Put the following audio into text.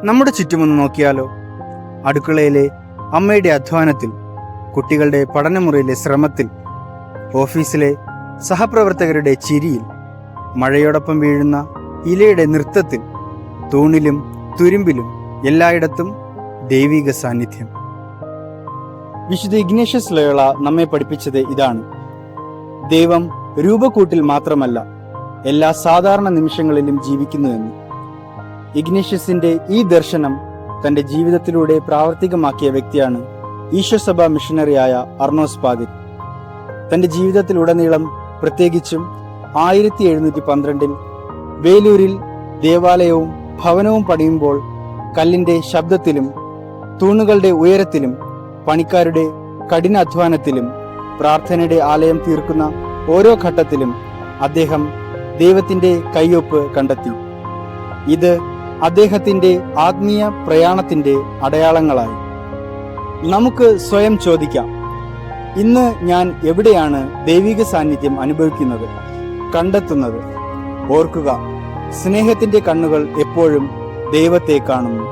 നമ്മുടെ ചുറ്റുമൊന്ന് നോക്കിയാലോ? അടുക്കളയിലെ അമ്മയുടെ അധ്വാനത്തിൽ, കുട്ടികളുടെ പഠനമുറിയിലെ ശ്രമത്തിൽ, ഓഫീസിലെ സഹപ്രവർത്തകരുടെ ചിരിയിൽ, മഴയോടൊപ്പം വീഴുന്ന ഇലയുടെ നൃത്തത്തിൽ, തൂണിലും തുരുമ്പിലും എല്ലായിടത്തും ദൈവിക സാന്നിധ്യം. വിശുദ്ധ ഇഗ്നേഷ്യസ് ലോയോള നമ്മെ പഠിപ്പിച്ചത് ഇതാണ്: ദൈവം രൂപക്കൂട്ടിൽ മാത്രമല്ല, എല്ലാ സാധാരണ നിമിഷങ്ങളിലും ജീവിക്കുന്നുവെന്ന്. ഇഗ്നേഷ്യസിന്റെ ഈ ദർശനം തന്റെ ജീവിതത്തിലൂടെ പ്രാവർത്തികമാക്കിയ വ്യക്തിയാണ് ഈശോസഭ മിഷണറിയായ അർണോസ് പാതിരി. തന്റെ ജീവിതത്തിലുടനീളം, പ്രത്യേകിച്ചും 1712 വേലൂരിൽ ദേവാലയവും ഭവനവും പണിയുമ്പോൾ കല്ലിന്റെ ശബ്ദത്തിലും തൂണുകളുടെ ഉയരത്തിലും പണിക്കാരുടെ കഠിനാധ്വാനത്തിലും പ്രാർത്ഥനയുടെ ആലയം തീർക്കുന്ന ഓരോ ഘട്ടത്തിലും അദ്ദേഹം ദൈവത്തിന്റെ കയ്യൊപ്പ് കണ്ടെത്തി. ഇത് അദ്ദേഹത്തിന്റെ ആത്മീയ പ്രയാണത്തിന്റെ അടയാളങ്ങളായി. നമുക്ക് സ്വയം ചോദിക്കാം, ഇന്ന് ഞാൻ എവിടെയാണ് ദൈവിക സാന്നിധ്യം അനുഭവിക്കുന്നത്, കണ്ടെത്തുന്നത്? ഓർക്കുക, സ്നേഹത്തിന്റെ കണ്ണുകൾ എപ്പോഴും ദൈവത്തെ കാണുന്നു.